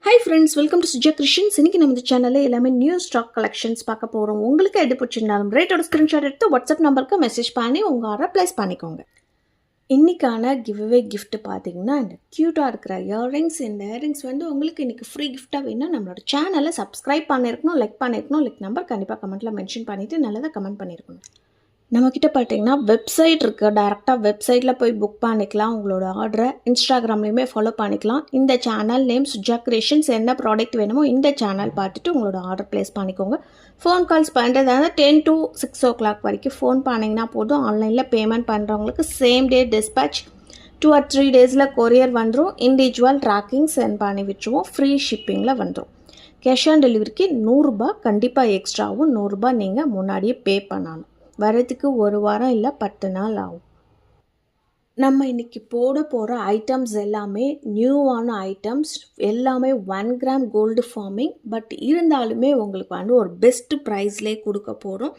Hi friends, welcome to Suja Christians. இன்னைக்கு நம்ம இந்த சேனல்ல எல்லாமே நியூ ஸ்டாக் கலெக்ஷன்ஸ் பார்க்க போறோம். உங்களுக்கு எது பிடிச்சிருந்தாலும் ரேட்டோட ஸ்கிரீன்ஷாட் எடுத்து வாட்ஸ்அப் நம்பருக்கு மெசேஜ் பண்ணி உங்க ஆர்டர் பிளேஸ் பண்ணிக்கோங்க. இன்னைக்கான கிவ்அவே gift பாத்தீங்கன்னா இந்த கியூட்டா இருக்கிற இயரிங்ஸ். இந்த இயரிங்ஸ் வந்து உங்களுக்கு இன்னைக்கு ஃப்ரீ கிஃப்டா வேணும்னா நம்மளோட சேனலை சப்ஸ்கிரைப் பண்ணிருக்கணும், லைக் பண்ணிருக்கணும், லைக் நம்பர் கண்டிப்பா கமெண்ட்ல மென்ஷன் பண்ணிட்டு நல்லதா கமெண்ட் பண்ணிருக்கணும். நம்மக்கிட்ட பார்த்தீங்கன்னா வெப்சைட் இருக்குது. டைரெக்டாக வெப்சைட்டில் போய் புக் பண்ணிக்கலாம். உங்களோட ஆர்டரை இன்ஸ்டாகிராம்லேயுமே ஃபாலோ பண்ணிக்கலாம். இந்த சேனல் நேம் சுஜா கிரியேஷன்ஸ். என்ன ப்ராடக்ட் வேணுமோ இந்த சேனல் பார்த்துட்டு உங்களோட ஆர்டர் ப்ளேஸ் பண்ணிக்கோங்க. ஃபோன் கால்ஸ் பண்ணுறதால 10 to 6 o'clock வரைக்கும் ஃபோன் பண்ணிங்கன்னா போதும். ஆன்லைனில் பேமெண்ட் பண்ணுறவங்களுக்கு same day dispatch 2 or 3 days courier வந்துடும். இண்டிவிஜுவல் ட்ராக்கிங் சென்ட் பண்ணி விட்டுருவோம். ஃப்ரீ ஷிப்பிங்கில் வந்துடும். கேஷ் ஆன் டெலிவரிக்கு 100 ரூபாய் கண்டிப்பாக எக்ஸ்ட்ராவும் 100 ரூபாய் நீங்கள் முன்னாடியே பே பண்ணணும். வரதுக்கு ஒரு வாரம் இல்லை 10 நாள் ஆகும். நம்ம இன்றைக்கி போட போகிற ஐட்டம்ஸ் எல்லாமே நியூவான ஐட்டம்ஸ். எல்லாமே 1 gram கோல்டு ஃபார்மிங். பட் இருந்தாலுமே உங்களுக்கு வந்து ஒரு பெஸ்ட்டு ப்ரைஸ்லேயே கொடுக்க போகிறோம்.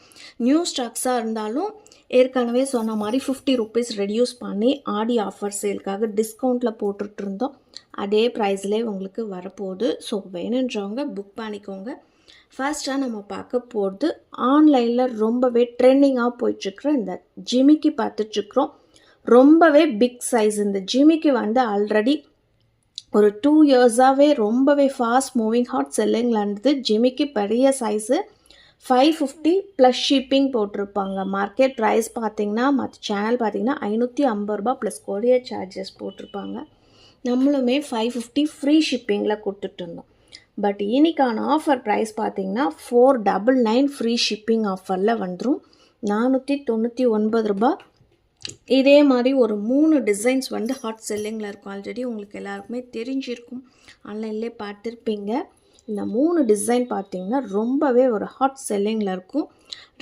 நியூ ஸ்டாக்ஸாக இருந்தாலும் ஏற்கனவே சொன்ன மாதிரி 50 rupees ரெடியூஸ் பண்ணி ஆடி ஆஃபர் சேலுக்காக டிஸ்கவுண்ட்டில் போட்டுட்டு இருந்தோம். அதே ப்ரைஸ்லேயே உங்களுக்கு வரப்போகுது. ஸோ வேணுன்றவங்க புக் பண்ணிக்கோங்க. ஃபர்ஸ்ட்டாக நம்ம பார்க்க போகிறது ஆன்லைனில் ரொம்பவே ட்ரெண்டிங்காக போயிட்டுருக்குற இந்த ஜிமிக்கி பார்த்துட்ருக்குறோம். ரொம்பவே பிக் சைஸ். இந்த ஜிமிக்கி வந்து ஆல்ரெடி ஒரு 2 yearsஆகவே ரொம்பவே ஃபாஸ்ட் மூவிங் ஹாட் செல்லிங்கில் இருந்தது. ஜிமிக்கி பெரிய சைஸு 550 ப்ளஸ் ஷிப்பிங் போட்டிருப்பாங்க. மார்க்கெட் ப்ரைஸ் பார்த்திங்கன்னா மற்ற சேனல் பார்த்திங்கன்னா 550 ரூபாய் ப்ளஸ் கொரியர் சார்ஜஸ் போட்டிருப்பாங்க. நம்மளுமே 550 ஃப்ரீ ஷிப்பிங்கில் கொடுத்துட்டு இருந்தோம். பட் இன்னைக்கான ஆஃபர் ப்ரைஸ் பார்த்தீங்கன்னா 499 ஃப்ரீ ஷிப்பிங் ஆஃபரில் வந்துடும். 499 ரூபாய். இதே மாதிரி ஒரு 3 டிசைன்ஸ் வந்து ஹாட் செல்லிங்கில் இருக்கும். ஆல்ரெடி உங்களுக்கு எல்லாருக்குமே தெரிஞ்சிருக்கும், ஆன்லைன்லேயே பார்த்துருப்பீங்க. இந்த 3 டிசைன் பார்த்தீங்கன்னா ரொம்பவே ஒரு ஹாட் செல்லிங்கில் இருக்கும்.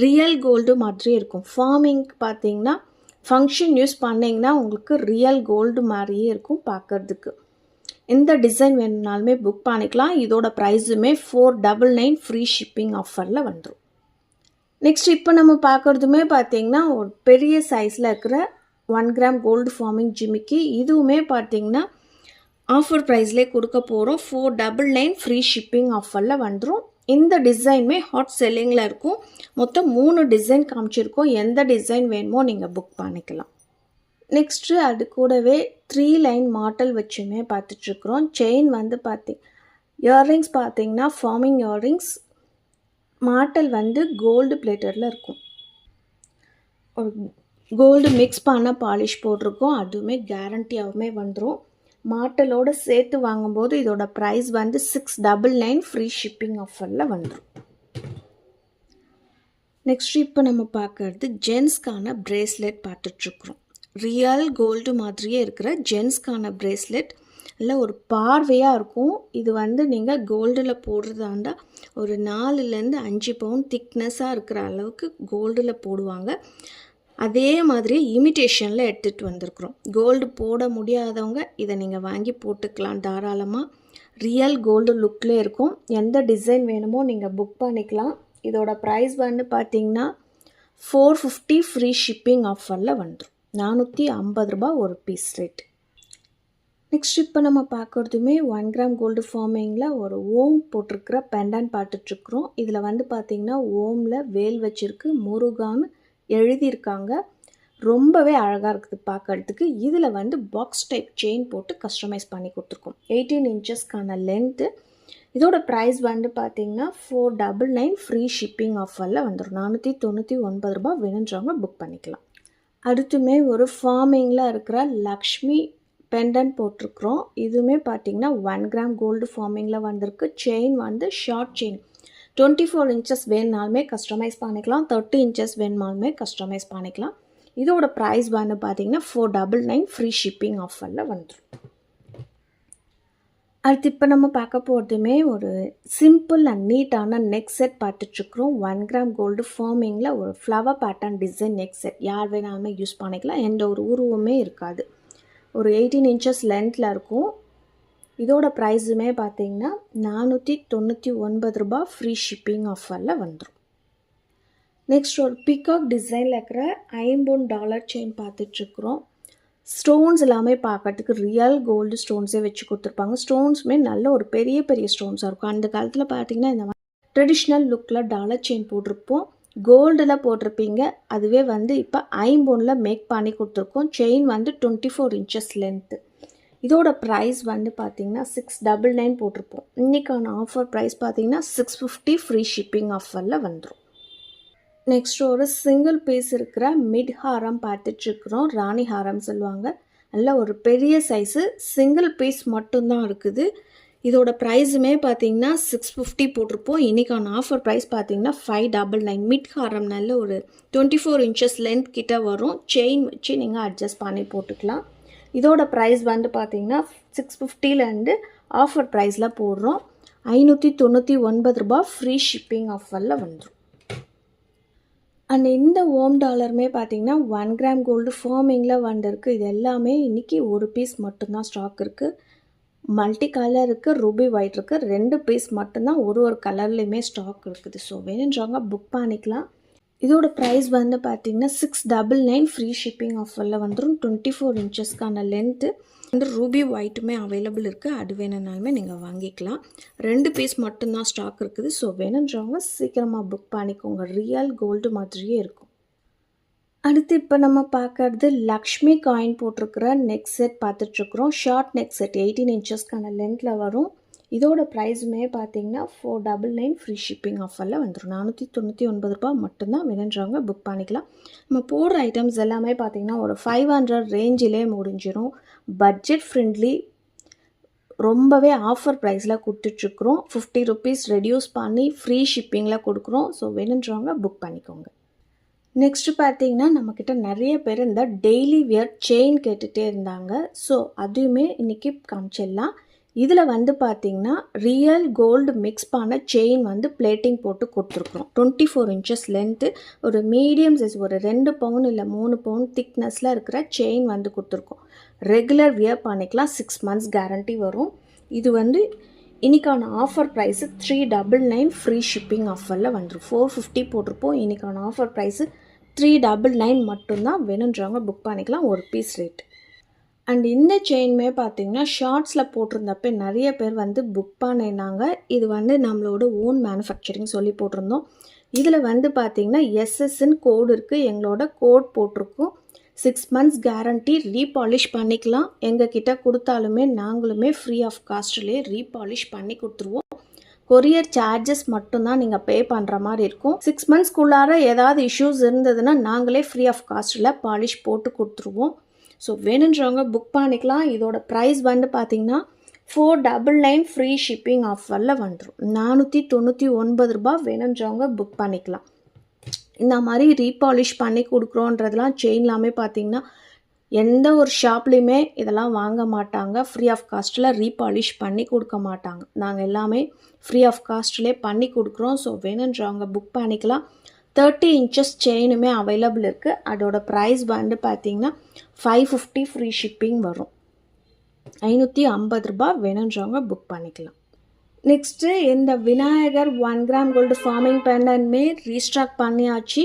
ரியல் கோல்டு மாதிரி இருக்கும். ஃபார்மிங் பார்த்தீங்கன்னா ஃபங்க்ஷன் யூஸ் பண்ணிங்கன்னா உங்களுக்கு ரியல் கோல்டு மாதிரியே இருக்கும் பார்க்குறதுக்கு. இந்த டிசைன் வேணுனாலுமே புக் பண்ணிக்கலாம். இதோட ப்ரைஸுமே 499 ஃப்ரீ ஷிப்பிங் ஆஃபரில் வந்துடும். நெக்ஸ்ட் இப்போ நம்ம பார்க்குறதுமே பார்த்தீங்கன்னா ஒரு பெரிய சைஸில் இருக்கிற 1 gram கோல்டு ஃபார்மிங் ஜிமிக்கி. இதுவுமே பார்த்தீங்கன்னா ஆஃபர் ப்ரைஸ்லேயே கொடுக்க போகிறோம். 499 ஃப்ரீ ஷிப்பிங் ஆஃபரில் வந்துடும். இந்த டிசைனுமே ஹாட் செல்லிங்கில் இருக்கும். மொத்தம் 3 டிசைன் காமிச்சிருக்கோம். எந்த டிசைன் வேணுமோ நீங்கள் புக் பண்ணிக்கலாம். நெக்ஸ்ட்டு அது கூடவே 3 லைன் மாட்டல் வச்சுமே பார்த்துட்ருக்குறோம். செயின் வந்து இயர்ரிங்ஸ் பார்த்தீங்கன்னா ஃபார்மிங் இயர்ரிங்ஸ். மாட்டல் வந்து கோல்டு பிளேட்டரில் இருக்கும். ஒரு கோல்டு மிக்ஸ் பண்ண பாலிஷ் போட்டிருக்கோம். அதுவுமே கேரண்டியாகவுமே வந்துடும். மாட்டலோடு சேர்த்து வாங்கும்போது இதோட ப்ரைஸ் வந்து 699 ஃப்ரீ ஷிப்பிங் ஆஃபரில் வந்துடும். நெக்ஸ்ட் இப்போ நம்ம பார்க்குறது ஜென்ஸ்க்கான ப்ரேஸ்லெட் பார்த்துட்ருக்குறோம். ரியல் கோல்டு மாதிரியே இருக்கிற ஜென்ஸ்க்கான ப்ரேஸ்லெட். இல்லை ஒரு பார்வையாக இருக்கும். இது வந்து நீங்கள் கோல்டில் போடுறதாண்டா ஒரு 4லேருந்து 5 பவுண்ட் திக்னஸாக இருக்கிற அளவுக்கு கோல்டில் போடுவாங்க. அதே மாதிரி இமிட்டேஷனில் எடுத்துகிட்டு வந்திருக்குறோம். கோல்டு போட முடியாதவங்க இதை நீங்கள் வாங்கி போட்டுக்கலாம் தாராளமாக. ரியல் கோல்டு லுக்கில் இருக்கும். எந்த டிசைன் வேணுமோ நீங்கள் புக் பண்ணிக்கலாம். இதோட ப்ரைஸ் வந்து பார்த்திங்கன்னா 450 ஃப்ரீ ஷிப்பிங் ஆஃபரில் வந்துடும். 450 ரூபாய் ஒரு பீஸ் ரேட். நெக்ஸ்ட் இப்போ நம்ம பார்க்குறதுமே 1 gram கோல்டு ஃபார்மிங்கில் ஒரு ஓம் போட்டிருக்கிற பெண்டன் பார்த்துட்ருக்குறோம். இதில் வந்து பார்த்திங்கன்னா ஓமில் வேல் வச்சுருக்கு, முருகான்னு எழுதியிருக்காங்க. ரொம்பவே அழகாக இருக்குது பார்க்கறதுக்கு. இதில் வந்து பாக்ஸ் டைப் செயின் போட்டு கஸ்டமைஸ் பண்ணி கொடுத்துருக்கோம். 18 inchesக்கான லென்த்து. இதோட ப்ரைஸ் வந்து பார்த்திங்கன்னா 499 ஃப்ரீ ஷிப்பிங் ஆஃபரில் வந்துடும். 499 ரூபாய். வேணுன்றவங்க புக் பண்ணிக்கலாம். அடுத்துமே ஒரு ஃபார்மிங்கில் இருக்கிற லக்ஷ்மி பெண்டன் போட்டிருக்கிறோம். இதுவுமே பார்த்திங்கன்னா 1 gram கோல்டு ஃபார்மிங்கில் வந்திருக்கு. செயின் வந்து ஷார்ட் செயின் 24 inches வேணுனாலுமே கஸ்டமைஸ் பண்ணிக்கலாம். 30 inches வேணுனாலுமே கஸ்டமைஸ் பண்ணிக்கலாம். இதோட ப்ரைஸ் வந்து பார்த்திங்கன்னா 499 ஃப்ரீ ஷிப்பிங் ஆஃபரில் வந்துடும். அடுத்து இப்போ நம்ம பார்க்க போகிறதுமே ஒரு சிம்பிள் அண்ட் நீட்டான நெக் செட் பார்த்துட்ருக்குறோம். 1 gram கோல்டு ஃபார்மிங்கில் ஒரு flower pattern design neck set. யார் வேணாலுமே யூஸ் பண்ணிக்கலாம். எந்த ஒரு உருவமே இருக்காது. ஒரு 18 inches லென்த்தில் இருக்கும். இதோட ப்ரைஸுமே பார்த்திங்கன்னா 499 ரூபாய் ஃப்ரீ ஷிப்பிங் ஆஃபரில் வந்துடும். நெக்ஸ்ட் ஒரு பிகாக் டிசைனில் இருக்கிற $50 செயின் பார்த்துட்ருக்குறோம். ஸ்டோன்ஸ் எல்லாமே பார்க்கறதுக்கு ரியல் கோல்டு ஸ்டோன்ஸே வச்சு கொடுத்துருப்பாங்க. ஸ்டோன்ஸுமே நல்ல ஒரு பெரிய பெரிய ஸ்டோன்ஸாக இருக்கும். அந்த காலத்தில் பார்த்தீங்கன்னா இந்த மாதிரி ட்ரெடிஷ்னல் லுக்கில் டாலர் செயின் போட்டிருப்போம், கோல்டில் போட்டிருப்பீங்க. அதுவே வந்து இப்போ ஐம்பொன்னில் மேக் பண்ணி கொடுத்துருக்கோம். செயின் வந்து 24 inches லென்த்து. இதோட ப்ரைஸ் வந்து பார்த்திங்கன்னா 699 போட்டிருப்போம். இன்றைக்கான ஆஃபர் ப்ரைஸ் பார்த்திங்கன்னா 650 ஃப்ரீ ஷிப்பிங் ஆஃபரில் வந்துடும். நெக்ஸ்ட் ஒரு சிங்கிள் பீஸ் இருக்கிற மிட் ஹாரம் பார்த்துட்ருக்குறோம். ராணி ஹாரம் சொல்லுவாங்க. நல்ல ஒரு பெரிய சைஸு சிங்கிள் பீஸ் மட்டும்தான் இருக்குது. இதோட ப்ரைஸுமே பார்த்தீங்கன்னா 650 போட்டிருப்போம். இன்றைக்கான ஆஃபர் ப்ரைஸ் பார்த்தீங்கன்னா 599. மிட் ஹாரம் நல்ல ஒரு 24 inches லென்த் கிட்ட வரும். செயின் வச்சு நீங்கள் அட்ஜஸ்ட் பண்ணி போட்டுக்கலாம். இதோட ப்ரைஸ் வந்து பார்த்தீங்கன்னா 650லேருந்து ஆஃபர் ப்ரைஸில் போடுறோம். 599 ரூபாய் ஃப்ரீ ஷிப்பிங் ஆஃபரில் வந்துடும். அண்ட் இந்த ஓம் டாலருமே பார்த்தீங்கன்னா 1 கிராம் கோல்டு ஃபார்மிங்கில் வந்திருக்கு. இது எல்லாமே இன்றைக்கி ஒரு பீஸ் மட்டும்தான் ஸ்டாக் இருக்குது. மல்டி கலர் இருக்குது, ரூபி ஒயிட் இருக்குது. 2 பீஸ் மட்டும்தான் ஒரு கலர்லேயுமே ஸ்டாக் இருக்குது. ஸோ வேணுன்றவங்க புக் பண்ணிக்கலாம். இதோட ப்ரைஸ் வந்து பார்த்திங்கன்னா 699 ஃப்ரீ ஷிப்பிங் ஆஃபரில் வந்துடும். 24 inchesக்கான லென்த்து வந்து ரூபி ஒயிட்டுமே அவைலபிள் இருக்குது. அது வேணும்னாலுமே நீங்கள் வாங்கிக்கலாம். 2 பீஸ் மட்டும்தான் ஸ்டாக் இருக்குது. ஸோ வேணுன்றவங்க சீக்கிரமாக புக் பண்ணிக்கோங்க. ரியல் கோல்டு மாதிரியே இருக்கும். அடுத்து இப்போ நம்ம பார்க்கறது லக்ஷ்மி காயின் போட்டிருக்கிற நெக் செட் பார்த்துட்ருக்குறோம். ஷார்ட் நெக் செட் 18 inchesக்கான லென்த்தில் வரும். இதோட ப்ரைஸுமே பார்த்தீங்கன்னா 499 ஃப்ரீ ஷிப்பிங் ஆஃபரில் வந்துடும். 499 ரூபாய் மட்டும்தான். வேணுன்றவங்க புக் பண்ணிக்கலாம். நம்ம போடுற ஐட்டம்ஸ் எல்லாமே பார்த்தீங்கன்னா ஒரு 500 ரேஞ்சிலே முடிஞ்சிடும். பட்ஜெட் ஃப்ரெண்ட்லி, ரொம்பவே ஆஃபர் ப்ரைஸில் கொடுத்துட்ருக்குறோம். 50 rupees ரெடியூஸ் பண்ணி ஃப்ரீ ஷிப்பிங்கில் கொடுக்குறோம். ஸோ வேணுன்றவங்க புக் பண்ணிக்கோங்க. நெக்ஸ்ட்டு பார்த்தீங்கன்னா நம்மக்கிட்ட நிறைய பேர் இந்த டெய்லி வியர் செயின் கேட்டுகிட்டே இருந்தாங்க. ஸோ அதுவுமே இன்றைக்கி காமிச்சிடலாம். இதில் வந்து பார்த்திங்கன்னா ரியல் கோல்டு மிக்ஸ் பண்ண செயின் வந்து பிளேட்டிங் போட்டு கொடுத்துருக்குறோம். 24 inches லென்த்து, ஒரு மீடியம் சைஸ், ஒரு 2 பவுன் இல்லை 3 பவுன் திக்னஸில் இருக்கிற செயின் வந்து கொடுத்துருக்கோம். ரெகுலர் வியர் பண்ணிக்கலாம். 6 months கேரண்டி வரும். இது வந்து இன்றைக்கான ஆஃபர் ப்ரைஸு 399 ஃப்ரீ ஷிப்பிங் ஆஃபரில் வந்துடும். 450 போட்டிருப்போம். இன்றைக்கான ஆஃபர் ப்ரைஸு 399 மட்டும்தான். வேணுன்றவங்க புக் பண்ணிக்கலாம். ஒரு பீஸ் ரேட். அண்ட் இந்த செயின்மே பார்த்திங்கன்னா ஷார்ட்ஸில் போட்டிருந்தப்போ நிறைய பேர் வந்து புக் பண்ணினாங்க. இது வந்து நம்மளோட ஓன் மேனுஃபேக்சரிங் சொல்லி போட்டிருந்தோம். இதில் வந்து பார்த்திங்கன்னா எஸ்எஸ்ன்னு கோடு இருக்குது. எங்களோட கோட் போட்டிருக்கோம். 6 months கேரண்டி. ரீபாலிஷ் பண்ணிக்கலாம். எங்ககிட்ட கொடுத்தாலுமே நாங்களுமே ஃப்ரீ ஆஃப் காஸ்ட்லேயே ரீபாலிஷ் பண்ணி கொடுத்துருவோம். கொரியர் சார்ஜஸ் மட்டும்தான் நீங்கள் பே பண்ணுற மாதிரி இருக்கும். 6 monthsக்குள்ளார ஏதாவது இஷ்யூஸ் இருந்ததுன்னா நாங்களே ஃப்ரீ ஆஃப் காஸ்ட்டில் பாலிஷ் போட்டு கொடுத்துருவோம். ஸோ வேணுன்றவங்க புக் பண்ணிக்கலாம். இதோட ப்ரைஸ் வந்து பார்த்திங்கன்னா 499 ஃப்ரீ ஷிப்பிங் ஆஃபரில் வந்துடும். 499 ரூபாய். வேணுன்றவங்க புக் பண்ணிக்கலாம். இந்த மாதிரி ரீபாலிஷ் பண்ணி கொடுக்குறோன்றதுலாம் செயின்லாமே பார்த்திங்கன்னா எந்த ஒரு ஷாப்லேயுமே இதெல்லாம் வாங்க மாட்டாங்க. ஃப்ரீ ஆஃப் காஸ்ட்டில் ரீபாலிஷ் பண்ணி கொடுக்க மாட்டாங்க. நாங்கள் எல்லாமே ஃப்ரீ ஆஃப் காஸ்ட்லேயே பண்ணி கொடுக்குறோம். ஸோ வேணுன்றவங்க புக் பண்ணிக்கலாம். 30 inches செயினுமே அவைலபிள் இருக்குது. அதோட ப்ரைஸ் வந்து பார்த்திங்கன்னா 550 ஃப்ரீ ஷிப்பிங் வரும். 550 ரூபாய். வேணுன்றவங்க புக் பண்ணிக்கலாம். நெக்ஸ்ட்டு இந்த விநாயகர் 1 கிராம் கோல்டு ஃபார்மிங் பெண்டன்ட்மே ரீஸ்டாக் பண்ணியாச்சு.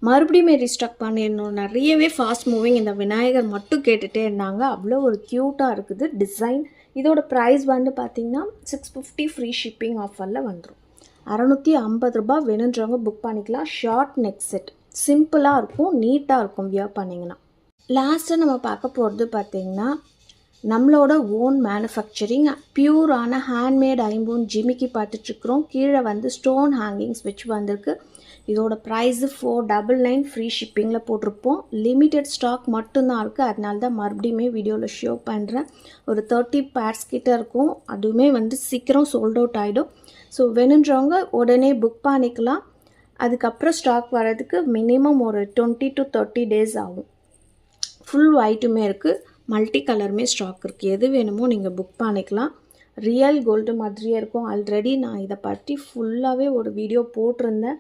மறுபடியுமே ரீஸ்டாக் பண்ணிடணும். நிறையவே ஃபாஸ்ட் மூவிங் இந்த விநாயகர் மட்டும் கேட்டுகிட்டே இருந்தாங்க. அவ்வளோ ஒரு க்யூட்டாக இருக்குது டிசைன். இதோட ப்ரைஸ் வந்து பார்த்திங்கன்னா 650 ஃப்ரீ ஷிப்பிங் ஆஃபரில் வந்துடும். 650 ரூபாய். வேணுன்றவங்க புக் பண்ணிக்கலாம். ஷார்ட் நெக் செட் சிம்பிளாக இருக்கும், நீட்டாக இருக்கும் வியர் பண்ணிங்கன்னா. லாஸ்ட்டாக நம்ம பார்க்க போகிறது பார்த்திங்கன்னா நம்மளோட ஓன் மேனுஃபேக்சரிங் பியூரான ஹேண்ட்மேட் ஐம்பொன் ஜிமிக்கி பார்த்துட்ருக்குறோம். கீழே வந்து ஸ்டோன் ஹேங்கிங்ஸ் வச்சு வந்திருக்கு. இதோட ப்ரைஸு 499 ஃப்ரீ ஷிப்பிங்கில் போட்டிருப்போம். லிமிட்டட் ஸ்டாக் மட்டும்தான் இருக்குது. அதனால தான் மறுபடியுமே வீடியோவில் ஷோ பண்ணுறேன். ஒரு 30 pairs கிட்ட இருக்கும். அதுவுமே வந்து சீக்கிரம் சோல்ட் அவுட் ஆகிடும். ஸோ வேணுன்றவங்க உடனே புக் பண்ணிக்கலாம். அதுக்கப்புறம் ஸ்டாக் வர்றதுக்கு மினிமம் ஒரு 20 to 30 days ஆகும். ஃபுல் ஒயிட்டுமே இருக்குது, மல்டி கலருமே ஸ்டாக் இருக்குது. எது வேணுமோ நீங்கள் புக் பண்ணிக்கலாம். ரியல் கோல்டு மாதிரியே இருக்கும். ஆல்ரெடி நான் இதை பற்றி ஃபுல்லாகவே ஒரு வீடியோ போட்டிருந்தேன்.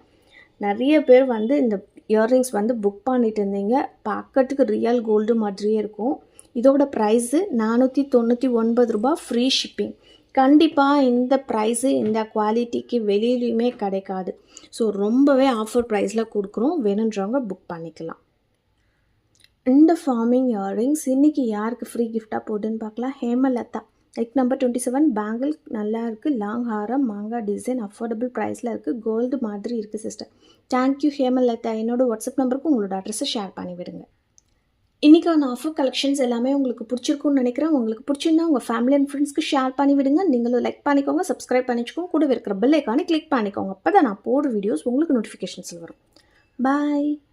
நிறைய பேர் வந்து இந்த இயர்ரிங்ஸ் வந்து புக் பண்ணிட்டு இருந்தீங்க. பார்க்கறதுக்கு ரியல் கோல்டு மாதிரியே இருக்கும். இதோட ப்ரைஸு 499 ரூபாய் ஃப்ரீ ஷிப்பிங். கண்டிப்பாக இந்த ப்ரைஸு இந்த குவாலிட்டிக்கு வெளியிலையுமே கிடைக்காது. ஸோ ரொம்பவே ஆஃபர் ப்ரைஸில் கொடுக்குறோம். வேணுன்றவங்க புக் பண்ணிக்கலாம். இந்த ஃபார்மிங் இயரிங்ஸ் இன்றைக்கி யாருக்கு ஃப்ரீ கிஃப்டாக போகுதுன்னு பார்க்கலாம். ஹேமலதா லைக் நம்பர் 27 பேங்கிள் நல்லா இருக்குது. லாங் ஹாரம் மாங்காய் டிசைன் அஃபோர்டபுள் ப்ரைஸில் இருக்குது. கோல்டு மாதிரி இருக்குது சிஸ்டர். தேங்க்யூ ஹேமலதா. என்னோட வாட்ஸ்அப் நம்பருக்கு உங்களோட அட்ரஸை ஷேர் பண்ணி விடுங்க. இன்றைக்கான ஆஃபர் கலெக்ஷன்ஸ் எல்லாமே உங்களுக்கு பிடிச்சிருக்குன்னு நினைக்கிறேன். உங்களுக்கு பிடிச்சிருந்தா உங்கள் ஃபேமிலி அண்ட் ஃப்ரெண்ட்ஸ்க்கு ஷேர் பண்ணி விடுங்க. நீங்களும் லைக் பண்ணிக்கோங்க, சப்ஸ்கிரைப் பண்ணிக்கோங்க, கூட இருக்கிற பெல் ஐக்கானை கிளிக் பண்ணிக்கோங்க. அப்போ தான் நான் போடுற வீடியோஸ் உங்களுக்கு நோட்டிஃபிகேஷன்ஸில் வரும். பாய்.